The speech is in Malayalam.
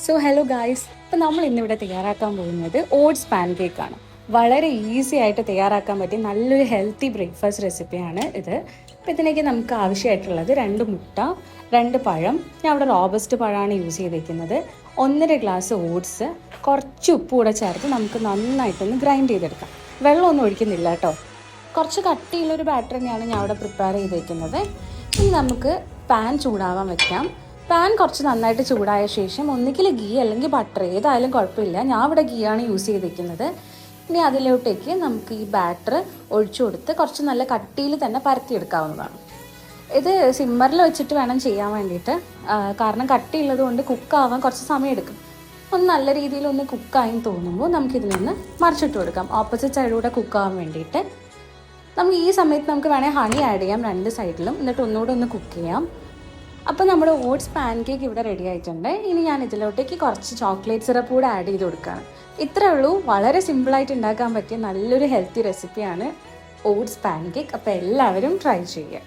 സോ ഹലോ ഗായ്സ്, ഇപ്പം നമ്മൾ ഇന്നിവിടെ തയ്യാറാക്കാൻ പോകുന്നത് ഓട്സ് പാൻ കേക്കാണ്. വളരെ ഈസി ആയിട്ട് തയ്യാറാക്കാൻ പറ്റിയ നല്ലൊരു ഹെൽത്തി ബ്രേക്ക്ഫാസ്റ്റ് റെസിപ്പിയാണ് ഇത്. അപ്പോൾ ഇതിലേക്ക് നമുക്ക് ആവശ്യമായിട്ടുള്ളത് 2 മുട്ട, 2 പഴം, ഞാൻ അവിടെ റോബസ്റ്റ് പഴമാണ് യൂസ് ചെയ്തിരിക്കുന്നത്, 1.5 ഗ്ലാസ് ഓട്സ്, കുറച്ച് ഉപ്പ് കൂടെ ചേർത്ത് നമുക്ക് നന്നായിട്ടൊന്ന് ഗ്രൈൻഡ് ചെയ്തെടുക്കാം. വെള്ളമൊന്നും ഒഴിക്കുന്നില്ല കേട്ടോ. കുറച്ച് കട്ടിയുള്ളൊരു ബാറ്റർ തന്നെയാണ് ഞാൻ അവിടെ പ്രിപ്പയർ ചെയ്തിരിക്കുന്നത്. ഇനി നമുക്ക് പാൻ ചൂടാവാൻ വെക്കാം. പാൻ കുറച്ച് നന്നായിട്ട് ചൂടായ ശേഷം ഒന്നുകിൽ ഗീ അല്ലെങ്കിൽ ബട്ടർ ഏതായാലും കുഴപ്പമില്ല, ഞാൻ ഇവിടെ ഗീ ആണ് യൂസ് ചെയ്തിരിക്കുന്നത്. ഇനി അതിലോട്ടേക്ക് നമുക്ക് ഈ ബാറ്റർ ഒഴിച്ചു കൊടുത്ത് കുറച്ച് നല്ല കട്ടിയിൽ തന്നെ പരത്തിയെടുക്കാവുന്നതാണ്. ഇത് സിമ്മറിൽ വെച്ചിട്ട് വേണം ചെയ്യാൻ വേണ്ടിയിട്ട്, കാരണം കട്ടിയുള്ളത് കൊണ്ട് കുക്കാവാൻ കുറച്ച് സമയം എടുക്കും. ഒന്ന് നല്ല രീതിയിൽ ഒന്ന് കുക്കായി തോന്നുമ്പോൾ നമുക്കിതിൽ നിന്ന് മറിച്ചിട്ട് കൊടുക്കാം, ഓപ്പോസിറ്റ് സൈഡിലൂടെ കുക്കാവാൻ വേണ്ടിയിട്ട്. നമുക്ക് ഈ സമയത്ത് നമുക്ക് വേണമെങ്കിൽ ഹണി ആഡ് ചെയ്യാം 2 സൈഡിലും, എന്നിട്ട് ഒന്നുകൂടെ ഒന്ന് കുക്ക് ചെയ്യാം. അപ്പോൾ നമ്മുടെ ഓട്സ് പാൻ കേക്ക് ഇവിടെ റെഡി ആയിട്ടുണ്ട്. ഇനി ഞാൻ ഇതിലോട്ടേക്ക് കുറച്ച് ചോക്ലേറ്റ് സിറപ്പ് കൂടെ ആഡ് ചെയ്ത് കൊടുക്കുകയാണ്. ഇത്രയേ ഉള്ളൂ, വളരെ സിമ്പിളായിട്ട് ഉണ്ടാക്കാൻ പറ്റിയ നല്ലൊരു ഹെൽത്തി റെസിപ്പിയാണ് ഓട്സ് പാൻ കേക്ക്. അപ്പോൾ എല്ലാവരും ട്രൈ ചെയ്യുക.